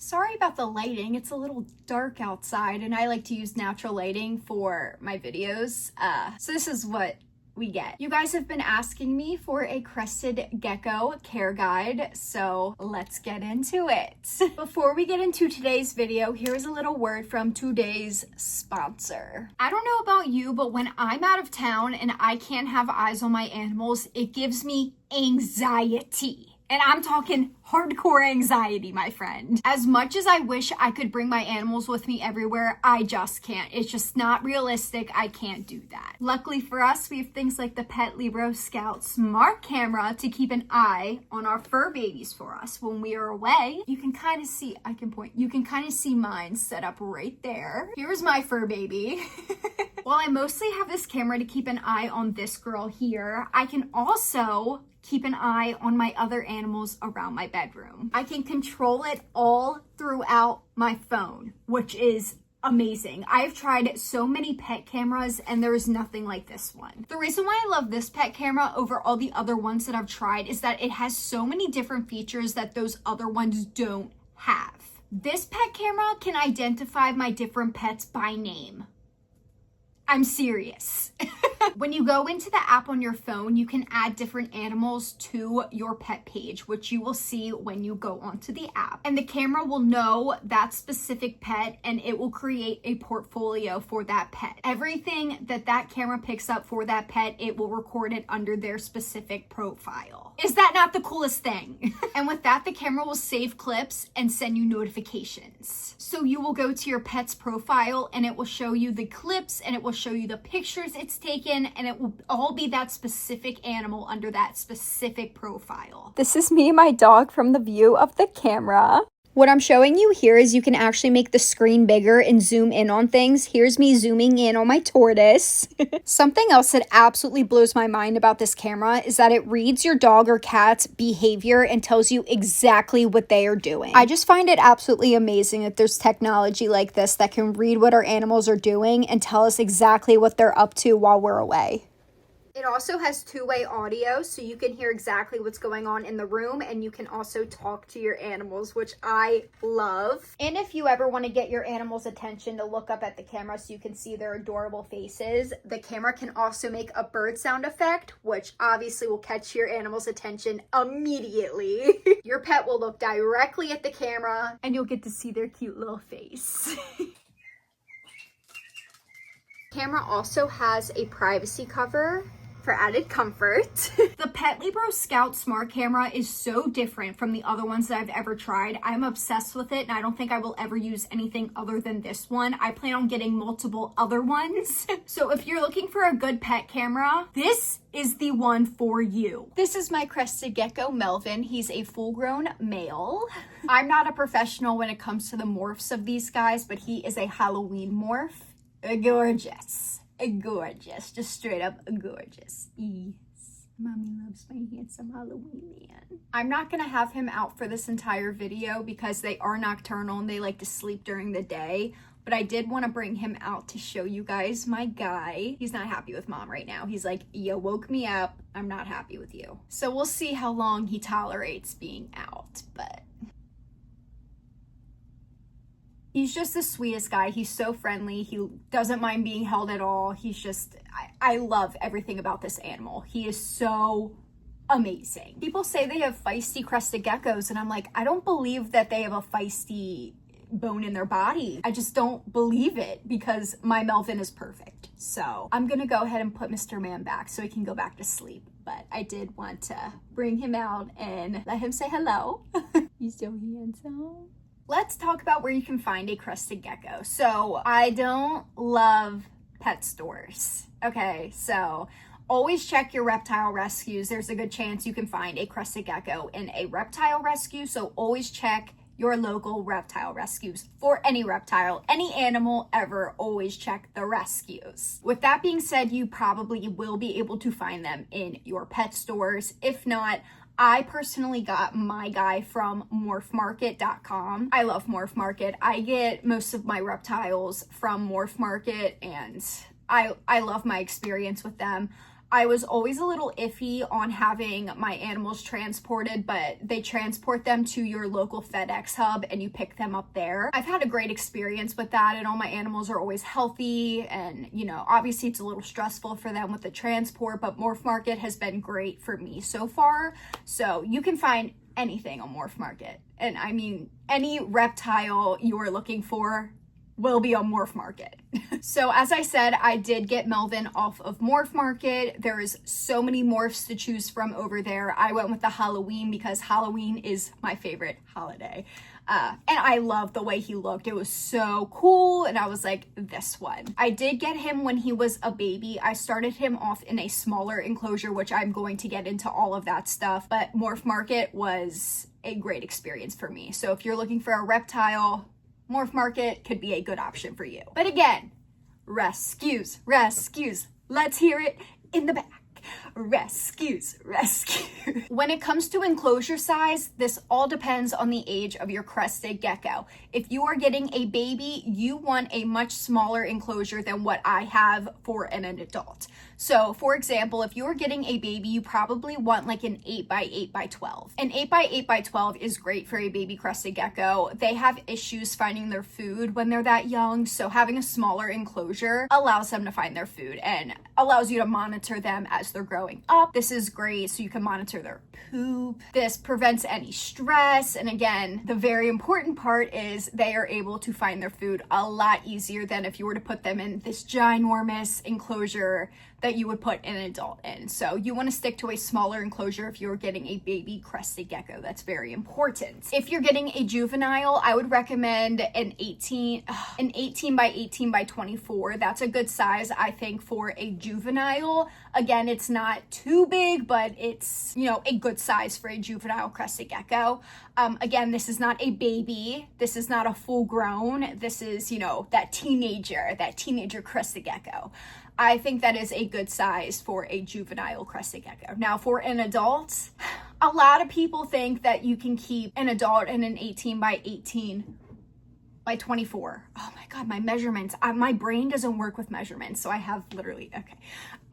Sorry about the lighting. It's a little dark outside and I like to use natural lighting for my videos. So this is what we get. You guys have been asking me for a Crested Gecko care guide, so let's get into it. Before we get into today's video, here's a little word from today's sponsor. I don't know about you, but when I'm out of town and I can't have eyes on my animals, it gives me anxiety. And I'm talking hardcore anxiety, my friend. As much as I wish I could bring my animals with me everywhere, I just can't. It's just not realistic. I can't do that. Luckily for us, we have things like the Pet Libro Scout Smart Camera to keep an eye on our fur babies for us when we are away. You can kind of see, I can point, you can kind of see mine set up right there. Here's my fur baby. While I mostly have this camera to keep an eye on this girl here, I can also keep an eye on my other animals around my bedroom. I can control it all throughout my phone, which is amazing. I've tried so many pet cameras and there is nothing like this one. The reason why I love this pet camera over all the other ones that I've tried is that it has so many different features that those other ones don't have. This pet camera can identify my different pets by name. I'm serious. When you go into the app on your phone, you can add different animals to your pet page, which you will see when you go onto the app. And the camera will know that specific pet and it will create a portfolio for that pet. Everything that that camera picks up for that pet, it will record it under their specific profile. Is that not the coolest thing? And with that, the camera will save clips and send you notifications. So you will go to your pet's profile and it will show you the clips and it will show you the pictures it's taken, and it will all be that specific animal under that specific profile. This is me and my dog from the view of the camera. What I'm showing you here is you can actually make the screen bigger and zoom in on things. Here's me zooming in on my tortoise. Something else that absolutely blows my mind about this camera is that it reads your dog or cat's behavior and tells you exactly what they are doing. I just find it absolutely amazing that there's technology like this that can read what our animals are doing and tell us exactly what they're up to while we're away. It also has two-way audio, so you can hear exactly what's going on in the room, and you can also talk to your animals, which I love. And if you ever want to get your animals' attention to look up at the camera so you can see their adorable faces, the camera can also make a bird sound effect, which obviously will catch your animal's attention immediately. Your pet will look directly at the camera, and you'll get to see their cute little face. Camera also has a privacy cover for added comfort. The Pet Libro Scout Smart Camera is so different from the other ones that I've ever tried. I'm obsessed with it and I don't think I will ever use anything other than this one. I plan on getting multiple other ones. So if you're looking for a good pet camera, this is the one for you. This is my Crested Gecko, Melvin. He's a full-grown male. I'm not a professional when it comes to the morphs of these guys, but he is a Halloween morph. Gorgeous. Gorgeous. Just straight up gorgeous. Yes. Mommy loves my handsome Halloween man. I'm not going to have him out for this entire video because they are nocturnal and they like to sleep during the day. But I did want to bring him out to show you guys my guy. He's not happy with mom right now. He's like, you woke me up. I'm not happy with you. So we'll see how long he tolerates being out. But he's just the sweetest guy. He's so friendly. He doesn't mind being held at all. He's just, I love everything about this animal. He is so amazing. People say they have feisty crested geckos, and I'm like, I don't believe that they have a feisty bone in their body. I just don't believe it because my Melvin is perfect. So I'm gonna go ahead and put Mr. Man back so he can go back to sleep. But I did want to bring him out and let him say hello. He's so handsome. Let's talk about where you can find a Crested Gecko. So I don't love pet stores. Okay, so always check your reptile rescues. There's a good chance you can find a Crested Gecko in a reptile rescue. So always check your local reptile rescues for any reptile, any animal ever. Always check the rescues. With that being said, you probably will be able to find them in your pet stores. If not, I personally got my guy from morphmarket.com. I love Morph Market. I get most of my reptiles from Morph Market and I love my experience with them. I was always a little iffy on having my animals transported, but they transport them to your local FedEx hub and you pick them up there. I've had a great experience with that, and all my animals are always healthy, and you know, obviously it's a little stressful for them with the transport, but Morph Market has been great for me so far. So you can find anything on Morph Market, and I mean, any reptile you are looking for will be on Morph Market. So as I said, I did get Melvin off of Morph Market. There is so many morphs to choose from over there. I went with the Halloween because Halloween is my favorite holiday. And I love the way he looked. It was so cool. And I was like, this one. I did get him when he was a baby. I started him off in a smaller enclosure, which I'm going to get into all of that stuff. But Morph Market was a great experience for me. So if you're looking for a reptile, Morph Market could be a good option for you. But again, rescues. Let's hear it in the back. Rescues. When it comes to enclosure size, this all depends on the age of your crested gecko. If you are getting a baby, you want a much smaller enclosure than what I have for an adult. So for example, if you're getting a baby, you probably want like an 8x8x12. An 8x8x12 is great for a baby crested gecko. They have issues finding their food when they're that young, so having a smaller enclosure allows them to find their food and allows you to monitor them as they're growing up. This is great, so you can monitor their poop. This prevents any stress, and again, the very important part is they are able to find their food a lot easier than if you were to put them in this ginormous enclosure that you would put an adult in. So you want to stick to a smaller enclosure if you're getting a baby crested gecko. That's very important. If you're getting a juvenile, I would recommend an 18 by 18 by 24. That's a good size, I think, for a juvenile. Again, it's not too big, but it's, you know, a good size for a juvenile crested gecko. Again, this is not a baby. This is not a full grown. This is, you know, that teenager crested gecko. I think that is a good size for a juvenile crested gecko. Now for an adult, a lot of people think that you can keep an adult in an 18 by 18 by 24. Oh my God, my measurements. My brain doesn't work with measurements, so I have literally, okay.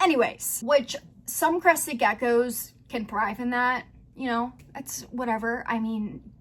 Anyways, which some crested geckos can thrive in that, you know, that's whatever. I mean,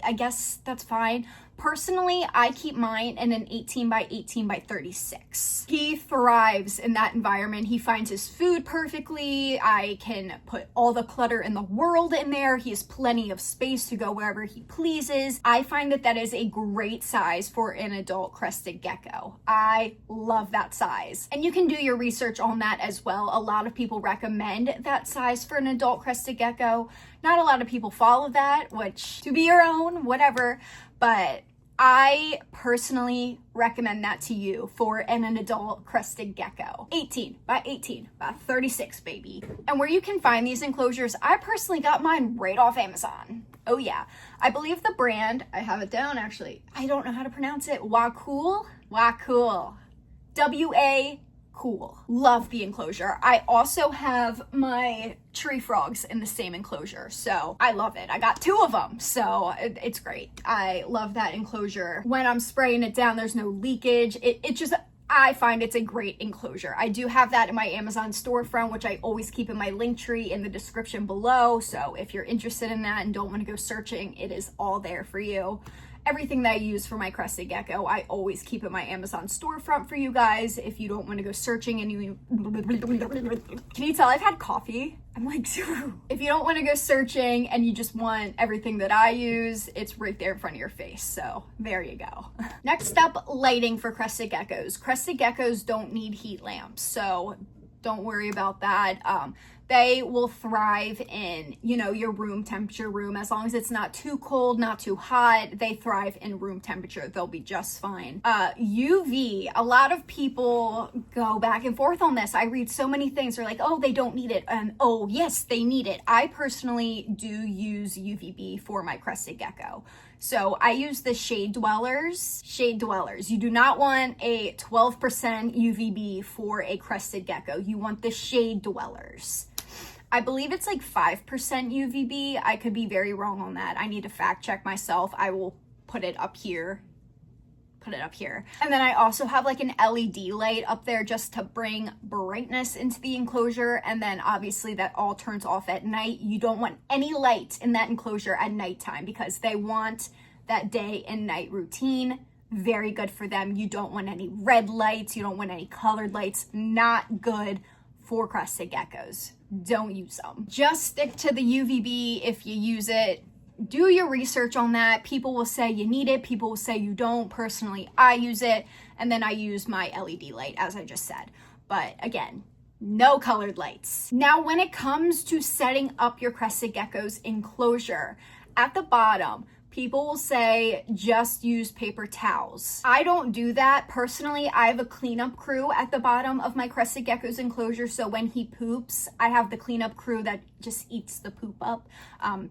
I guess that's fine. Personally, I keep mine in an 18 by 18 by 36. He thrives in that environment. He finds his food perfectly. I can put all the clutter in the world in there. He has plenty of space to go wherever he pleases. I find that that is a great size for an adult crested gecko. I love that size. And you can do your research on that as well. A lot of people recommend that size for an adult crested gecko. Not a lot of people follow that, which to be your own, whatever, but I personally recommend that to you for an adult crested gecko. 18 by 18 by 36, baby. And where you can find these enclosures, I personally got mine right off Amazon. Oh yeah. I believe the brand, I have it down actually, I don't know how to pronounce it, Wacool. W-A cool. Love the enclosure. I also have my tree frogs in the same enclosure, so I love it. I got 2 of them, so it's great. I love that enclosure. When I'm spraying it down, there's no leakage. It just, I find it's a great enclosure. I do have that in my Amazon storefront, which I always keep in my link tree in the description below, so if you're interested in that and don't want to go searching, it is all there for you. Everything that I use for my crested gecko, I always keep in my Amazon storefront for you guys if you don't want to go searching and you... Can you tell I've had coffee? I'm like, if you don't want to go searching and you just want everything that I use, it's right there in front of your face. So there you go. Next up, lighting for crested geckos. Crested geckos don't need heat lamps, so don't worry about that. They will thrive in, you know, your room temperature room. As long as it's not too cold, not too hot, they thrive in room temperature. They'll be just fine. UV, a lot of people go back and forth on this. I read so many things. They're like, oh, they don't need it. And oh, yes, they need it. I personally do use UVB for my crested gecko. So I use the Shade Dwellers. You do not want a 12% UVB for a crested gecko. You want the Shade Dwellers. I believe it's like 5% UVB. I could be very wrong on that. I need to fact check myself. I will put it up here put it up here. And then I also have like an LED light up there just to bring brightness into the enclosure. And then obviously that all turns off at night. You don't want any light in that enclosure at nighttime because they want that day and night routine. Very good for them. You don't want any red lights. You don't want any colored lights. Not good for crested geckos. Don't use them. Just stick to the UVB if you use it. Do your research on that. People will say you need it. People will say you don't. Personally, I use it. And then I use my LED light, as I just said. But again, no colored lights. Now, when it comes to setting up your crested gecko's enclosure, at the bottom, people will say just use paper towels. I don't do that. Personally, I have a cleanup crew at the bottom of my crested gecko's enclosure. So when he poops, I have the cleanup crew that just eats the poop up.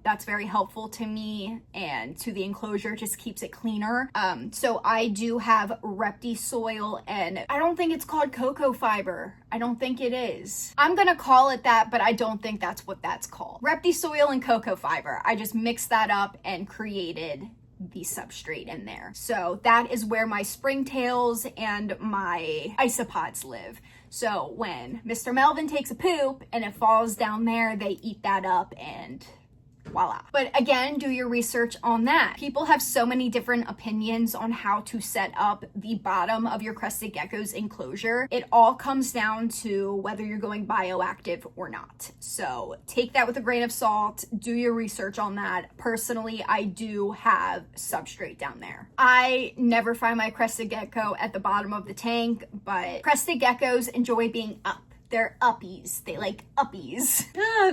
That's very helpful to me and to the enclosure, just keeps it cleaner. So I do have Repti soil, and I don't think it's called cocoa fiber. I don't think it is. I'm gonna call it that, but I don't think that's what that's called. Repti soil and cocoa fiber. I just mixed that up and created the substrate in there. So that is where my springtails and my isopods live. So when Mr. Melvin takes a poop and it falls down there, they eat that up and voila. But again, do your research on that. People have so many different opinions on how to set up the bottom of your crested gecko's enclosure. It all comes down to whether you're going bioactive or not. So take that with a grain of salt. Do your research on that. Personally, I do have substrate down there. I never find my crested gecko at the bottom of the tank, but crested geckos enjoy being up. They're uppies. They like uppies.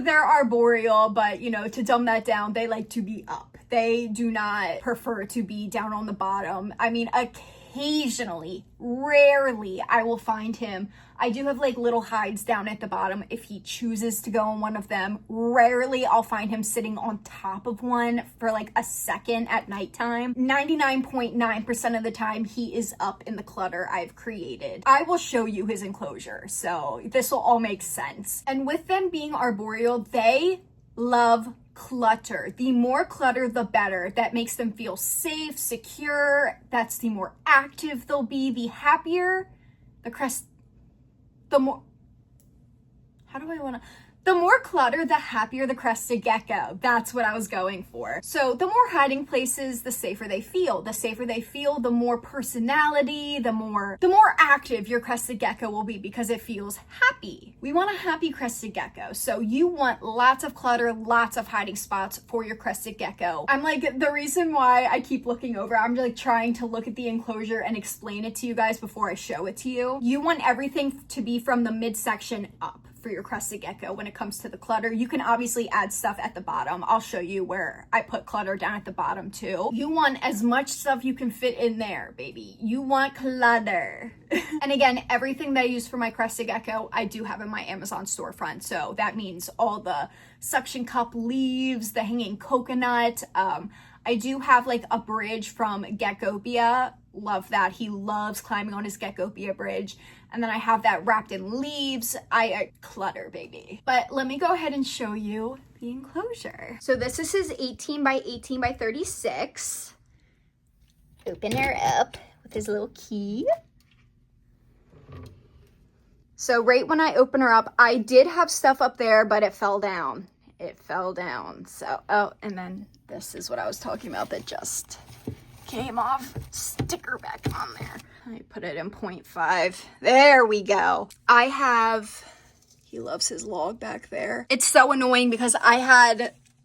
They're arboreal, but you know, to dumb that down, they like to be up. They do not prefer to be down on the bottom. I mean, occasionally, rarely, I will find him. I do have like little hides down at the bottom if he chooses to go on one of them. Rarely I'll find him sitting on top of one for like a second at nighttime. 99.9% of the time he is up in the clutter I've created. I will show you his enclosure, so this will all make sense. And with them being arboreal, they love clutter. The more clutter, the better. That makes them feel safe, secure. That's the more active they'll be, the happier the more, the more clutter, the happier the crested gecko. That's what I was going for. So the more hiding places, the safer they feel. The safer they feel, the more personality, the more active your crested gecko will be because it feels happy. We want a happy crested gecko. So you want lots of clutter, lots of hiding spots for your crested gecko. I'm like, the reason why I keep looking over, I'm like trying to look at the enclosure and explain it to you guys before I show it to you. You want everything to be from the midsection up for your crested gecko when it comes to the clutter. You can obviously add stuff at the bottom. I'll show you where I put clutter down at the bottom too. You want as much stuff you can fit in there, baby. You want clutter. And again, everything that I use for my crested gecko, I do have in my Amazon storefront. So that means all the suction cup leaves, the hanging coconut. I do have like a bridge from Geckopia. Love that. He loves climbing on his Geckopia bridge. And then I have that wrapped in leaves. I clutter, baby. But let me go ahead and show you the enclosure. So this is his 18 by 18 by 36. Open her up with his little key. So right when I open her up, I did have stuff up there, but it fell down. It fell down. So, oh, and then this is what I was talking about that just came off. Sticker back on there. I put it in 0.5. There we go. He loves his log back there. It's so annoying because I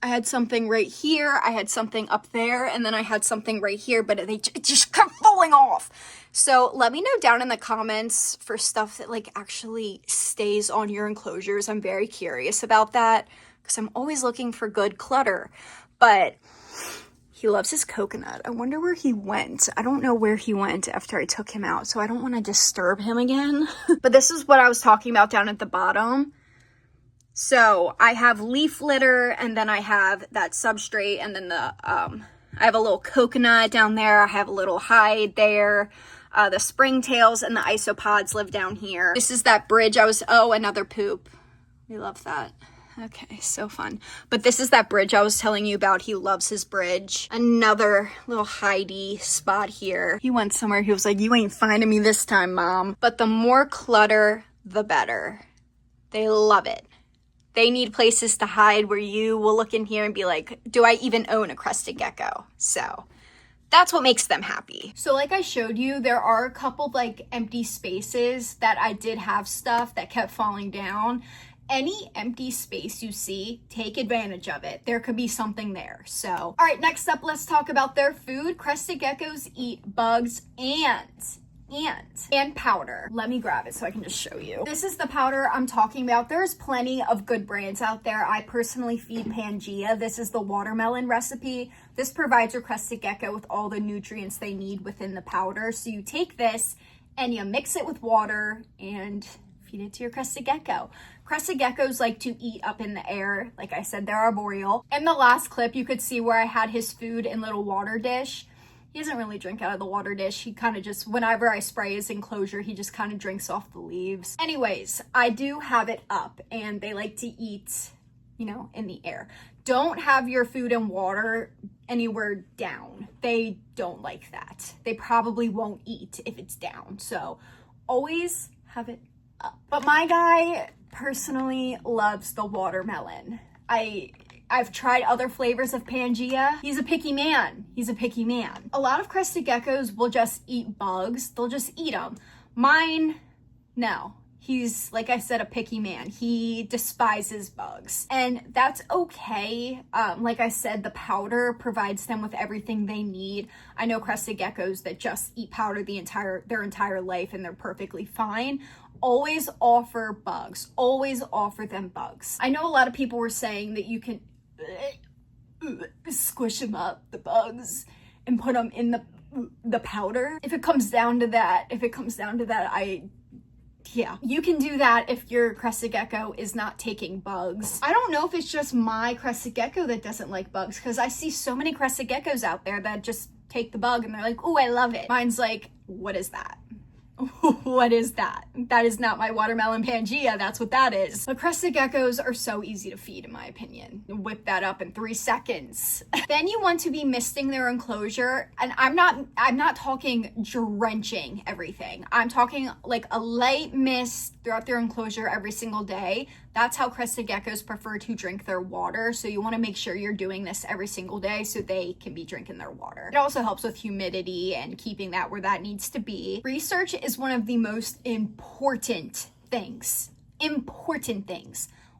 had something right here, I had something up there, and then I had something right here, but it just kept falling off. So let me know down in the comments for stuff that like actually stays on your enclosures. I'm very curious about that because I'm always looking for good clutter. But he loves his coconut. I wonder where he went. I don't know where he went after I took him out, so I don't want to disturb him again. But this is what I was talking about down at the bottom. So I have leaf litter, and then I have that substrate, and then I have a little coconut down there. I have a little hide there. The springtails and the isopods live down here. This is that bridge another poop. We love that. Okay, so fun. But this is that bridge I was telling you about. He loves his bridge. Another little hidey spot here. He went somewhere. He was like, you ain't finding me this time, Mom. But the more clutter, the better. They love it. They need places to hide where you will look in here and be like, do I even own a crested gecko? So that's what makes them happy. So like I showed you, there are a couple like empty spaces that I did have stuff that kept falling down. Any empty space you see, take advantage of it. There could be something there. So, all right, next up, let's talk about their food. Crested geckos eat bugs and powder. Let me grab it so I can just show you. This is the powder I'm talking about. There's plenty of good brands out there. I personally feed Pangea. This is the watermelon recipe. This provides your crested gecko with all the nutrients they need within the powder. So you take this and you mix it with water and feed it to your crested gecko. Crested geckos like to eat up in the air. Like I said, they're arboreal. In the last clip, you could see where I had his food in little water dish. He doesn't really drink out of the water dish. He kind of just, whenever I spray his enclosure, he just kind of drinks off the leaves. Anyways, I do have it up and they like to eat, you know, in the air. Don't have your food and water anywhere down. They don't like that. They probably won't eat if it's down. So always have it up. But my guy personally loves the watermelon. I've tried other flavors of Pangea. He's a picky man. He's a picky man. A lot of crested geckos will just eat bugs. They'll just eat them. Mine, no. He's, like I said, a picky man. He despises bugs. And that's okay. Like I said, the powder provides them with everything they need. I know crested geckos that just eat powder their entire life and they're perfectly fine. Always offer bugs. Always offer them bugs. I know a lot of people were saying that you can squish them up, the bugs, and put them in the powder. If it comes down to that, yeah, you can do that if your crested gecko is not taking bugs. I don't know if it's just my crested gecko that doesn't like bugs, because I see so many crested geckos out there that just take the bug and they're like, oh, I love it. Mine's like, what is that? What is that? That is not my watermelon Pangea. That's what that is. But crested geckos are so easy to feed, in my opinion. Whip that up in 3 seconds. Then you want to be misting their enclosure. And I'm not talking drenching everything. I'm talking like a light mist throughout their enclosure every single day. That's how crested geckos prefer to drink their water. So you want to make sure you're doing this every single day so they can be drinking their water. It also helps with humidity and keeping that where that needs to be. Research is one of the most important things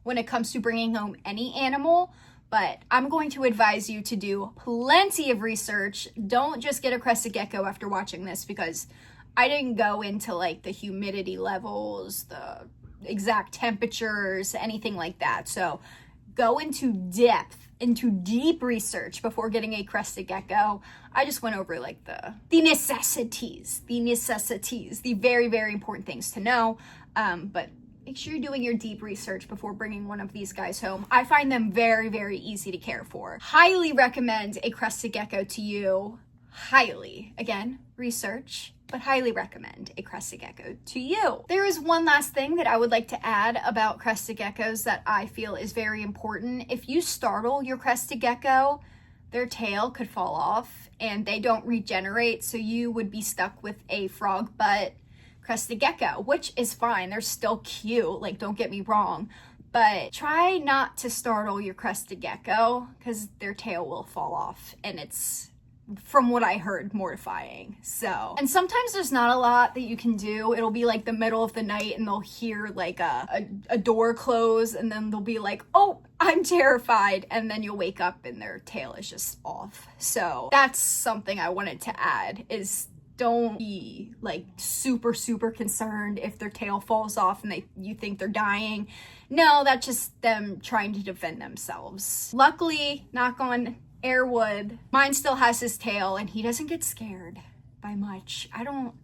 when it comes to bringing home any animal. But I'm going to advise you to do plenty of research. Don't just get a crested gecko after watching this, because I didn't go into like the humidity levels, the exact temperatures, anything like that. So go into deep research before getting a crested gecko. I just went over like the necessities, the very, very important things to know. But make sure you're doing your deep research before bringing one of these guys home. I find them very, very easy to care for. Highly recommend a crested gecko to you. Highly. Again, research, but highly recommend a crested gecko to you. There is one last thing that I would like to add about crested geckos that I feel is very important. If you startle your crested gecko, their tail could fall off and they don't regenerate, so you would be stuck with a frog butt crested gecko, which is fine. They're still cute, like, don't get me wrong, but try not to startle your crested gecko because their tail will fall off, and it's, from what I heard, mortifying. So, and sometimes there's not a lot that you can do. It'll be like the middle of the night and they'll hear like a door close, and then they'll be like, oh, I'm terrified, and then you'll wake up and their tail is just off. So that's something I wanted to add, is don't be like super concerned if their tail falls off and you think they're dying. No, that's just them trying to defend themselves. Luckily, knock on Airwood, mine still has his tail and he doesn't get scared by much. I don't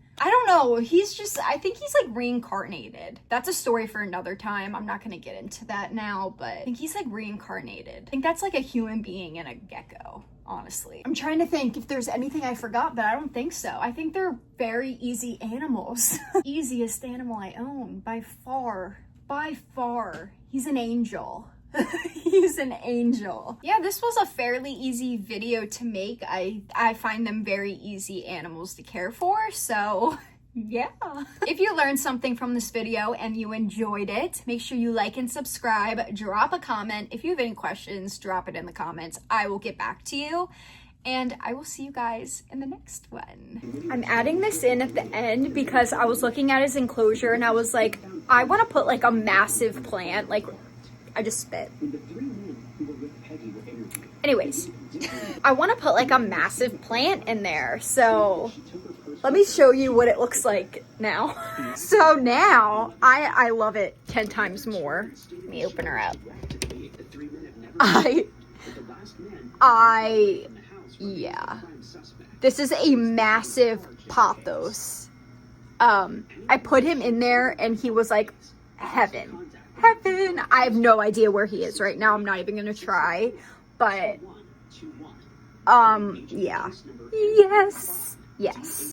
know. I think he's like reincarnated. That's a story for another time. I'm not going to get into that now, but I think he's like reincarnated. I think that's like a human being and a gecko, honestly. I'm trying to think if there's anything I forgot, but I don't think so. I think they're very easy animals. Easiest animal I own by far. By far. He's an angel. He's an angel. Yeah, this was a fairly easy video to make. I find them very easy animals to care for, so yeah. If you learned something from this video and you enjoyed it, make sure you like and subscribe, drop a comment. If you have any questions, drop it in the comments. I will get back to you. And I will see you guys in the next one. I'm adding this in at the end because I was looking at his enclosure and I was like, I want to put like a massive plant. Like, I just spit. Anyways, I want to put like a massive plant in there. So let me show you what it looks like now. So now I love it 10 times more. Let me open her up. Yeah, this is a massive pothos. I put him in there and he was like heaven. I have no idea where he is right now. I'm not even gonna try, but yeah, yes.